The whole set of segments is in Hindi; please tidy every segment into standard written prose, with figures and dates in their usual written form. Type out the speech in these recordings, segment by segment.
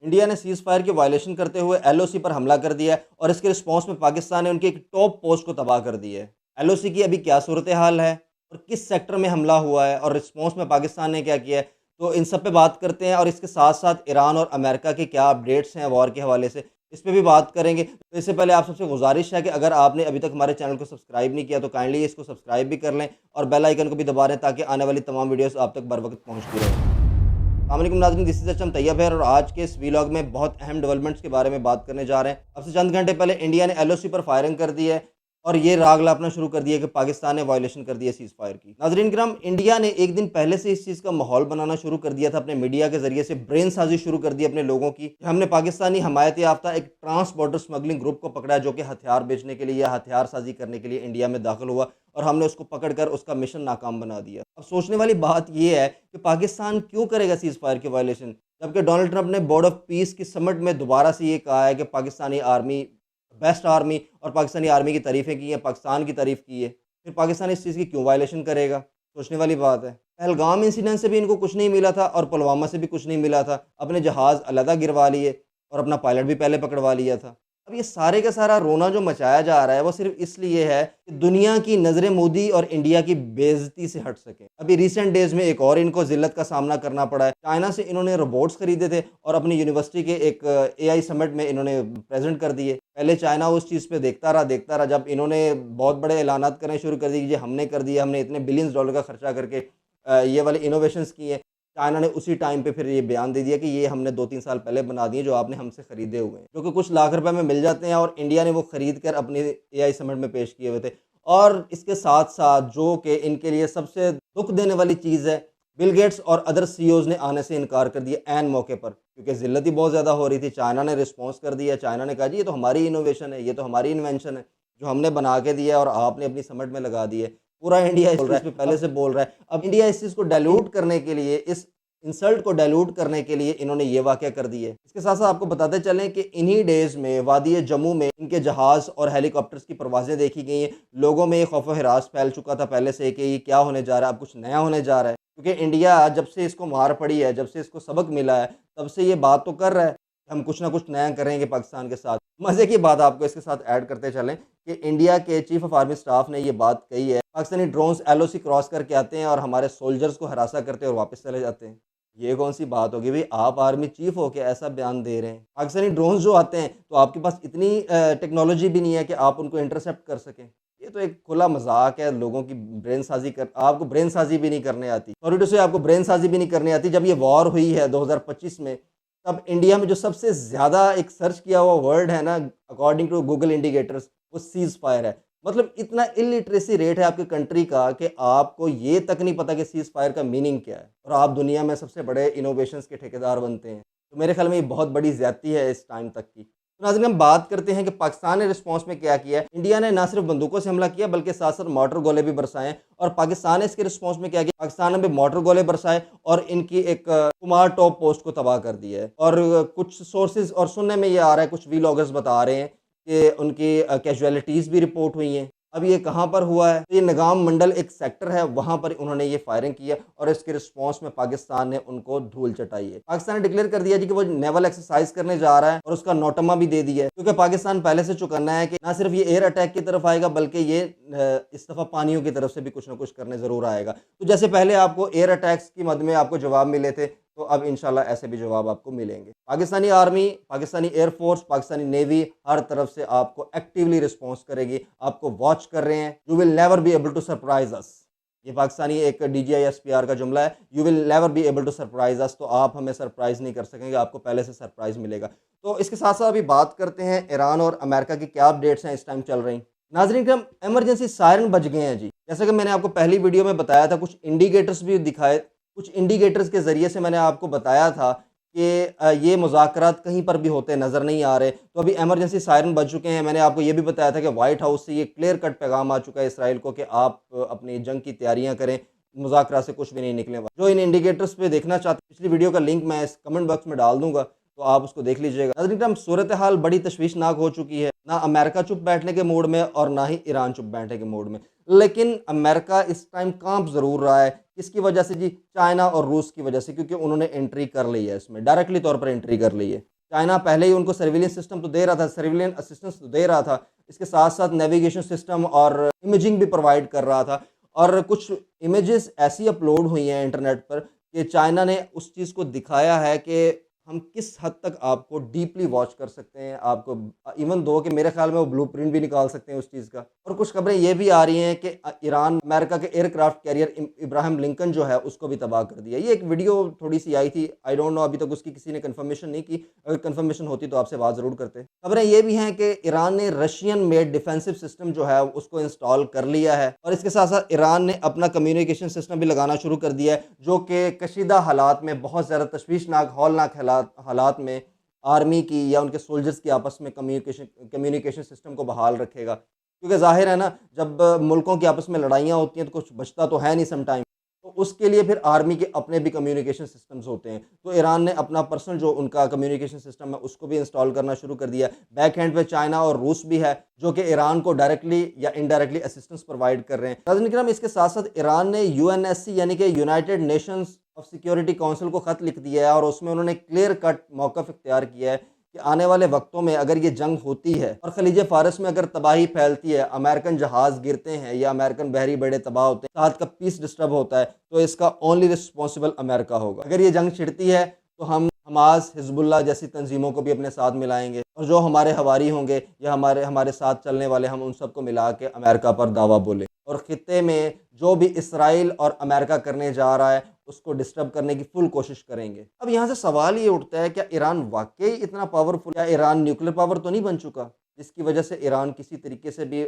इंडिया ने सीज़ फायर की वायलेशन करते हुए एलओसी पर हमला कर दिया है और इसके रिस्पॉन्स में पाकिस्तान ने उनकी एक टॉप पोस्ट को तबाह कर दिया है। एलओसी की अभी क्या सूरत हाल है और किस सेक्टर में हमला हुआ है और रिस्पॉन्स में पाकिस्तान ने क्या किया है, तो इन सब पे बात करते हैं और इसके साथ-साथ ईरान और अमेरिका के क्या अपडेट्स हैं वॉर के हवाले से, इस पे भी बात करेंगे। तो इससे पहले आप सबसे गुज़ारिश है कि अगर आपने अभी तक हमारे चैनल को सब्सक्राइब नहीं किया तो काइंडली इसको सब्सक्राइब भी कर लें और बेल आइकन को भी दबा दें ताकि आने वाली तमाम वीडियोज़ आप तक बर वक़्त पहुँचती रहें। अस्सलाम वालेकुम नाज़रीन, दिस इज़ एचएम तैयब है और आज के इस वीलॉग में बहुत अहम डेवलपमेंट्स के बारे में बात करने जा रहे हैं। अब से चंद घंटे पहले इंडिया ने एलओसी पर फायरिंग कर दी है और ये राग लापना शुरू कर दिया कि पाकिस्तान ने वायलेशन कर दी है सीज़ फायर की। नाज़रीन किराम, इंडिया ने एक दिन पहले से इस चीज़ का माहौल बनाना शुरू कर दिया था, अपने मीडिया के ज़रिए से ब्रेन साज़ी शुरू कर दी अपने लोगों की। हमने पाकिस्तानी हमायत याफ्ता एक ट्रांस बॉर्डर स्मगलिंग ग्रुप को पकड़ा जो कि हथियार बेचने के लिए या हथियार साज़ी करने के लिए इंडिया में दाखिल हुआ और हमने उसको पकड़कर उसका मिशन नाकाम बना दिया। अब सोचने वाली बात ये है कि पाकिस्तान क्यों करेगा सीज़ फायर की वायलेशन? जबकि डोनाल्ड ट्रंप ने बोर्ड ऑफ पीस की समिट में दोबारा से ये कहा है कि पाकिस्तानी आर्मी बेस्ट आर्मी और पाकिस्तानी आर्मी की तारीफ़ें की हैं, पाकिस्तान की तारीफ़ की है। फिर पाकिस्तान इस चीज़ की क्यों वायलेशन करेगा? सोचने वाली बात है। पहलगाम इंसिडेंट से भी इनको कुछ नहीं मिला था और पुलवामा से भी कुछ नहीं मिला था। अपने जहाज़ अलहदा गिरवा लिए और अपना पायलट भी पहले पकड़वा लिया था। अब ये सारे का सारा रोना जो मचाया जा रहा है वो सिर्फ़ इसलिए है कि दुनिया की नज़रें मोदी और इंडिया की बेइज़्ज़ती से हट सकें। अभी रिसेंट डेज़ में एक और इनको ज़िल्लत का सामना करना पड़ा है। चाइना से इन्होंने रोबोट्स खरीदे थे और अपनी यूनिवर्सिटी के एक एआई समिट में इन्होंने प्रेज़ेंट कर दिए। पहले चाइना उस चीज़ पे देखता रहा, जब इन्होंने बहुत बड़े ऐलानात करने शुरू कर दिए कि ये हमने कर दिया, हमने इतने बिलियंस डॉलर का खर्चा करके ये वाले इनोवेशंस किए हैं। चाइना ने उसी टाइम पे फिर ये बयान दे दिया कि ये हमने 2-3 साल पहले बना दिए जो आपने हमसे खरीदे हुए हैं, जो कि कुछ लाख रुपए में मिल जाते हैं और इंडिया ने वो खरीद कर अपने एआई समिट में पेश किए हुए थे। और इसके साथ-साथ जो कि इनके लिए सबसे दुःख देने वाली चीज़ है, बिल गेट्स और अदर सीईओज़ ने आने से इनकार कर दिया ऐन मौके पर, क्योंकि ज़िल्लत ही बहुत ज़्यादा हो रही थी। चाइना ने रिस्पॉन्स कर दिया, चाइना ने कहा जी ये तो हमारी इनोवेशन है, ये तो हमारी इन्वेंशन है, जो हमने बना के दिया है और आपने अपनी समिट में लगा दी है। पूरा इंडिया इस चीज़ पे पहले से बोल रहा है। अब इंडिया इस चीज़ को डाइल्यूट करने के लिए, इस इंसल्ट को डाइल्यूट करने के लिए इन्होंने ये वाक़या कर दिए। इसके साथ-साथ आपको बताते चलें कि इन्हीं डेज़ में वादी जम्मू में इनके जहाज़ और हेलीकॉप्टर्स की परवाज़ें देखी गई हैं। लोगों में खौफ़-ओ-हिरास फैल चुका था पहले से कि ये क्या होने जा रहा है, अब कुछ नया होने जा रहा है। क्योंकि इंडिया जब से इसको मार पड़ी है, जब से इसको सबक मिला है, तब से ये बात तो कर रहा है, कि हम कुछ ना कुछ नया करेंगे पाकिस्तान के साथ। मज़े की बात आपको इसके साथ ऐड करते चलें कि इंडिया के चीफ़ ऑफ आर्मी स्टाफ ने ये बात कही है, पाकिस्तानी ड्रोन्स एलओसी क्रॉस करके आते हैं और हमारे सोल्जर्स को हरासा करते हैं और वापस चले जाते हैं। ये कौन-सी बात होगी भई, आप आर्मी चीफ़ हो के ऐसा बयान दे रहे हैं। पाकिस्तानी ड्रोन्स जो आते हैं, तो आपके पास इतनी टेक्नोलॉजी भी नहीं है कि आप उनको इंटरसेप्ट कर सकें। ये तो एक खुला मज़ाक है, लोगों की ब्रेन साज़ी कर आपको ब्रेन साज़ी भी नहीं करने आती। सॉरी टू से आपको ब्रेन साज़ी भी नहीं करनी आती। जब ये वॉर हुई है 2025 में, तब इंडिया में जो सबसे ज़्यादा एक सर्च किया हुआ वर्ड है ना, अकॉर्डिंग टू गूगल इंडिकेटर्स, वो सीज़ फायर है। मतलब इतना इलिटरेसी रेट है आपकी कंट्री का कि आपको ये तक नहीं पता कि सीज़ फायर का मीनिंग क्या है और आप दुनिया में सबसे बड़े इनोवेशंस के ठेकेदार बनते हैं। तो मेरे ख़्याल में ये बहुत बड़ी ज़्यादती है इस टाइम तक की। तो नाज़रीन, हम बात करते हैं कि पाकिस्तान ने रिस्पॉन्स में क्या किया है। इंडिया ने ना सिर्फ बंदूकों से हमला किया बल्कि साथ-साथ मॉर्टर गोले भी बरसाए और पाकिस्तान ने इसके रिस्पॉन्स में क्या किया, पाकिस्तान ने भी मॉर्टर गोले बरसाए और इनकी एक कुमार टॉप पोस्ट को तबाह कर दिया है। और कुछ सोर्सेज़ और सुनने में ये आ रहा है, कुछ व्लॉगर्स बता रहे हैं कि उनकी कैजुअलिटीज़ भी रिपोर्ट हुई हैं। अब ये कहाँ पर हुआ है? तो ये नगाम मंडल एक सेक्टर है, वहाँ पर उन्होंने ये फायरिंग की है और इसके रिस्पॉन्स में पाकिस्तान ने उनको धूल चटाई है। पाकिस्तान ने डिक्लेयर कर दिया जी कि वो नेवल एक्सरसाइज करने जा रहा है और उसका नौटमा भी दे दिया है, क्योंकि पाकिस्तान पहले से चौकन्ना है कि ना सिर्फ ये एयर अटैक की तरफ आएगा बल्कि ये इस दफ़ा पानियों की तरफ से भी कुछ ना कुछ करने ज़रूर आएगा। तो जैसे पहले आपको एयर अटैक्स की मद में आपको जवाब मिले थे, तो अब इंशाल्लाह ऐसे भी जवाब आपको मिलेंगे। Pakistani army, Pakistani air force, Pakistani navy हर तरफ से आपको एक्टिवली रिस्पॉन्स करेगी, आपको वॉच कर रहे हैं। You will never be able to surprise us. ये पाकिस्तानी एक डीजीआई एसपीआर का जुमला है, you will never be able to surprise us. तो आप हमें सरप्राइज़ नहीं कर सकेंगे, आपको पहले से सरप्राइज़ मिलेगा। तो इसके साथ-साथ अभी बात करते हैं ईरान और अमेरिका की क्या अपडेट्स हैं इस टाइम चल रही। नाज़रीन करम, इमरजेंसी सायरन बज गए हैं जी। जैसा कि मैंने आपको पहली वीडियो में बताया था, कुछ इंडिकेटर्स भी दिखाए, कुछ इंडिकेटर्स के ज़रिए से मैंने आपको बताया था कि ये मुज़ाकरात कहीं पर भी होते नज़र नहीं आ रहे। तो अभी इमरजेंसी सायरन बज चुके हैं। मैंने आपको ये भी बताया था कि व्हाइट हाउस से ये क्लियर कट पैगाम आ चुका है इसराइल को कि आप अपनी जंग की तैयारियां करें, मुज़ाकरात से कुछ भी नहीं निकलने वाला। जो इन इंडिकेटर्स पे देखना चाहते हैं, पिछली वीडियो का लिंक मैं इस कमेंट बॉक्स में डाल दूंगा, तो आप उसको देख लीजिएगा। नाज़रीन, सूरत हाल बड़ी तशवीशनाक हो चुकी है। ना अमेरिका चुप बैठने के मूड में और ना ही ईरान चुप बैठने के मूड में। लेकिन अमेरिका इस टाइम कांप ज़रूर रहा है। किसकी वजह से जी? चाइना और रूस की वजह से, क्योंकि उन्होंने एंट्री कर ली है, इसमें डायरेक्टली तौर पर एंट्री कर ली है। चाइना पहले ही उनको सर्विलेंस सिस्टम तो दे रहा था, सर्विलेंस असिस्टेंस तो दे रहा था, इसके साथ-साथ नेविगेशन सिस्टम और इमेजिंग भी प्रोवाइड कर रहा था। और कुछ इमेजेस ऐसी अपलोड हुई हैं इंटरनेट पर कि चाइना ने उस चीज़ को दिखाया है कि हम किस हद तक आपको डीपली वॉच कर सकते हैं, आपको इवन दो कि मेरे ख़्याल में वो ब्लूप्रिंट भी निकाल सकते हैं उस चीज़ का। और कुछ खबरें ये भी आ रही हैं कि ईरान अमेरिका के एयरक्राफ्ट कैरियर इब्राहिम लिंकन जो है उसको भी तबाह कर दिया। ये एक वीडियो थोड़ी-सी आई थी, आई डोंट नो अभी तक उसकी किसी ने कन्फर्मेशन नहीं की, अगर कन्फर्मेशन होती तो आपसे बात ज़रूर करते। खबरें ये भी हैं कि ईरान ने रशियन मेड डिफेंसिव सिस्टम जो है उसको इंस्टॉल कर लिया है और इसके साथ-साथ ईरान ने अपना कम्युनिकेशन सिस्टम भी लगाना शुरू कर दिया है, जो कि कशीदा हालात में बहुत ज़्यादा तशवीशनाक, हौलनाक हालात हालात में आर्मी की या उनके सोल्जर्स की आपस में कम्युनिकेशन सिस्टम को बहाल रखेगा। क्योंकि ज़ाहिर है ना, जब मुल्कों की आपस में लड़ाइयाँ होती हैं तो कुछ बचता तो है नहीं समटाइम। तो उसके लिए फिर आर्मी के अपने भी कम्युनिकेशन सिस्टम्स होते हैं। तो ईरान ने अपना पर्सनल जो उनका कम्युनिकेशन सिस्टम है उसको भी इंस्टॉल करना शुरू कर दिया है। बैक हैंड पे चाइना और रूस भी है, जो कि ईरान को डायरेक्टली या इनडायरेक्टली असिस्टेंस प्रोवाइड कर रहे हैं। नाज़रीन इकराम, इसके साथ-साथ ईरान ने यूएनएससी यानी कि United Nations of security council को खत लिख दिया है और उसमें उन्होंने क्लियर कट मौक़िफ़ इख्तियार किया है कि आने वाले वक्तों में अगर ये जंग होती है और खलीज फ़ारस में अगर तबाही फैलती है, अमेरिकन जहाज़ गिरते हैं या अमेरिकन बहरी बेड़े तबाह होते हैं, साथ का पीस डिस्टर्ब होता है, तो इसका ओनली रिस्पॉन्सिबल अमेरिका होगा। अगर ये जंग छिड़ती है तो हम हमास, हिज़्बुल्लाह जैसी तंजीमों को भी अपने साथ मिलाएँगे और जो हमारे हवारी होंगे या हमारे हमारे साथ चलने वाले, हम उन सबको मिला के अमेरिका पर दावा बोलें। और ख़ित्ते में जो भी इसराइल और अमेरिका करने जा रहा है, उसको डिस्टर्ब करने की फुल कोशिश करेंगे। अब यहाँ से सवाल ये उठता है, क्या ईरान वाक़ई इतना पावरफुल, क्या ईरान न्यूक्लियर पावर तो नहीं बन चुका, जिसकी वजह से ईरान किसी तरीके से भी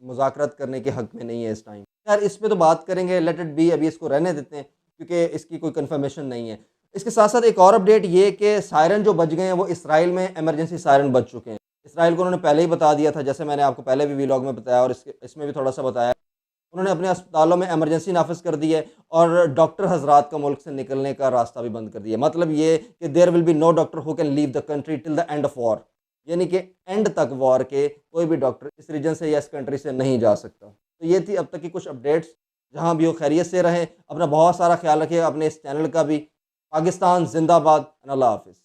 मुज़ाकरात करने के हक़ में नहीं है इस टाइम? खैर, इस पे तो बात करेंगे, लेट इट बी, अभी इसको रहने देते हैं क्योंकि इसकी कोई कन्फर्मेशन नहीं है। इसके साथ-साथ एक और अपडेट ये कि सायरन जो बज गए हैं वो इसराइल में इमरजेंसी सायरन बज चुके हैं। इसराइल को उन्होंने पहले ही बता दिया था, जैसे मैंने आपको पहले भी व्लॉग में बताया और इसमें भी थोड़ा-सा बताया। उन्होंने अपने अस्पतालों में इमरजेंसी नाफ़िज़ कर दी है और डॉक्टर हज़रात का मुल्क से निकलने का रास्ता भी बंद कर दिया। मतलब ये कि there will be no doctor who can leave the country till the end of war, यानी कि एंड तक वॉर के कोई भी डॉक्टर इस रीजन से या इस कंट्री से नहीं जा सकता। तो ये थी अब तक की कुछ अपडेट्स। जहाँ भी हो खैरियत से रहें, अपना बहुत सारा ख्याल रखिए, अपने इस चैनल का भी। पाकिस्तान ज़िंदाबाद, अल्लाह हाफ़िज़।